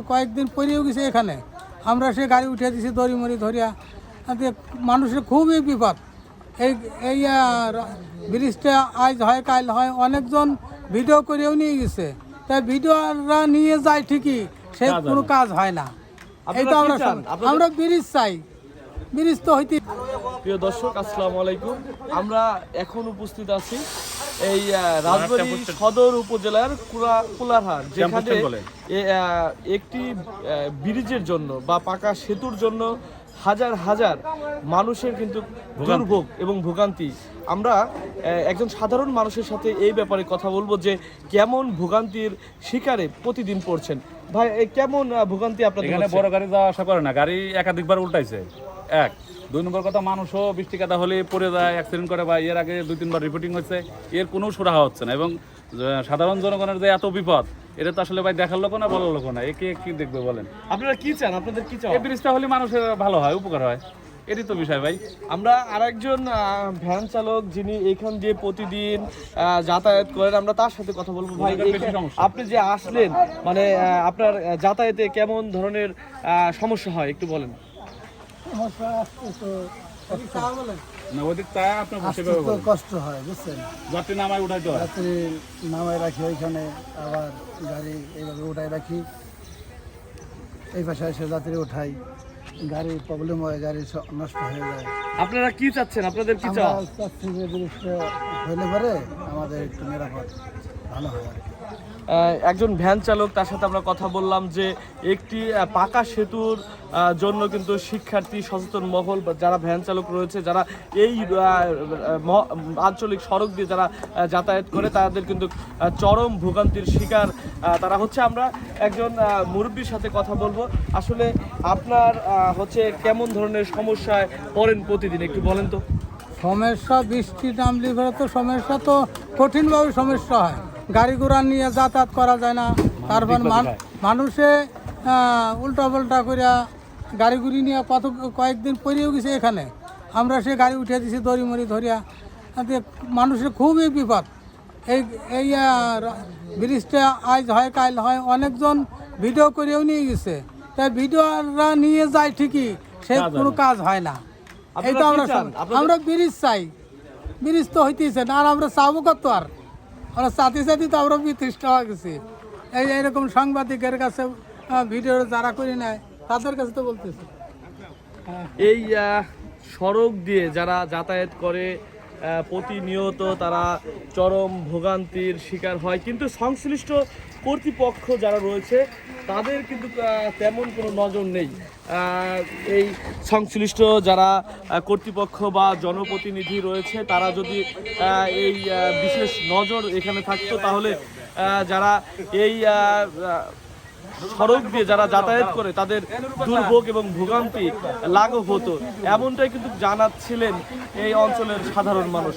কয়েকদিন পরেও গেছে এখানে, আমরা সে গাড়ি উঠে দিছি দড়ি মরি ধরিয়া। মানুষের খুবই বিপদ। এই এই ব্রিজটা আজ হয় কাল হয়, অনেকজন ভিডিও করেও নিয়ে গেছে। তাই ভিডিওরা নিয়ে যায় ঠিকই, সে কোনো কাজ হয় না। এই তো আমরা ব্রিজ চাই, ব্রিজ তো হইতে। প্রিয় দর্শক, আসসালামু আলাইকুম। আমরা এখন উপস্থিত আছি এই রাজবাড়ী সদর উপজেলার কুলারহাট, যেখানে একটি ব্রিজের জন্য বা পাকা সেতুর জন্য হাজার হাজার মানুষের কিন্তু দুর্ভোগ এবং ভোগান্তি। আমরা একজন সাধারণ মানুষের সাথে এই ব্যাপারে কথা বলবো যে কেমন ভোগান্তির শিকারে প্রতিদিন পড়ছেন। ভাই, কেমন ভোগান্তি আপনাদের? এখানে বড় গাড়ি যাওয়া আসা করে না, গাড়ি একাধিকবার উল্টাইছে। এক দুই নম্বর কথা, মানুষও বৃষ্টি কাদা হলে পড়ে যায়, অ্যাক্সিডেন্ট করে, বা এর আগে 2-3বার রিপোর্টিং হচ্ছে, এর কোনো সুরাহা হচ্ছে না। এবং সাধারণ জনগণের যে এত বিপদ, এটা তো আসলে ভাই দেখার লোক না, বলার লোক না। একে কি দেখবে বলেন? আপনারা কি চান? আপনাদের কি চান? এই ব্রিজটা হলে মানুষের ভালো হয়, উপকার হয়, এটাই তো বিষয় ভাই। আমরা আরেকজন ভ্যান চালক যিনি এখান দিয়ে প্রতিদিন যাতায়াত করেন, আমরা তার সাথে কথা বলবো। ভাই, আপনি যে আসলেন, মানে আপনার যাতায়াতে কেমন ধরনের সমস্যা হয় একটু বলেন। কষ্ট হয়, বুঝছেন? যাত্রী নামায় উঠাইতে হয়, যাত্রী নামায় রাখি ওইখানে, আবার গাড়ি এইভাবে উঠাই রাখি, এই পাশে এসে যাত্রী উঠাই, গাড়ি প্রবলেম হয়, গাড়ি নষ্ট হয়ে যায়। আপনারা কি চাচ্ছেন? আপনাদের কি চাওয়া? চাচ্ছি যে জিনিসটা হইলে পরে আমাদের একটু নিরাপদ ভালো হয় আর কি। একজন ভ্যান চালক, তার সাথে আমরা কথা বললাম যে একটি পাকা সেতুর জন্য কিন্তু শিক্ষার্থী, সচেতন মহল, যারা ভ্যান চালক রয়েছে, যারা এই আঞ্চলিক সড়ক দিয়ে যারা যাতায়াত করে, তাদের কিন্তু চরম ভোগান্তির শিকার তারা হচ্ছে। আমরা একজন মুরব্বীর সাথে কথা বলবো। আসলে আপনার হচ্ছে কেমন ধরনের সমস্যায় পড়েন প্রতিদিন একটু বলেন তো। সমস্যা বৃষ্টি নামলে পরে তো সমস্যা তো কঠিনভাবে সমস্যা হয়, গাড়ি ঘোড়া নিয়ে যাতায়াত করা যায় না। তারপর মানুষে উল্টা পাল্টা করিয়া গাড়ি গুড়ি নিয়ে কয়েকদিন পরেও গেছে এখানে, আমরা সে গাড়ি উঠে দিছি দড়ি মরি ধরিয়া। মানুষের খুবই বিপদ। এই এই ব্রিজটা আজ হয় কাল হয়, অনেকজন ভিডিও করেও নিয়ে গেছে। তাই ভিডিওরা নিয়ে যায় ঠিকই, সে কোনো কাজ হয় না। এই তো আমরা ব্রিজ চাই, ব্রিজ তো হইতেছে না। আর আমরা চাবো কত? আর আমরা চাতি চাতি তো আমরা বিতৃষ্ট হয়ে গেছি। এইরকম সাংবাদিকের কাছে, ভিডিও যারা করে নেয় তাদের কাছে তো বলতেছে। এই সড়ক দিয়ে যারা যাতায়াত করে প্রতিনিয়ত তারা চরম ভোগান্তির শিকার হয়, কিন্তু সংশ্লিষ্ট কর্তৃপক্ষ যারা রয়েছে তাদের কিন্তু তেমন কোনো নজর নেই। এই সংশ্লিষ্ট যারা কর্তৃপক্ষ বা জনপ্রতিনিধি রয়েছে, তারা যদি এই বিশেষ নজর এখানে থাকতো, তাহলে যারা এই সড়ক দিয়ে যারা যাতায়াত করে তাদের দুর্ভোগ এবং ভোগান্তি লাঘব হতো, এমনটাই কিন্তু জানাচ্ছিলেন এই অঞ্চলের সাধারণ মানুষ।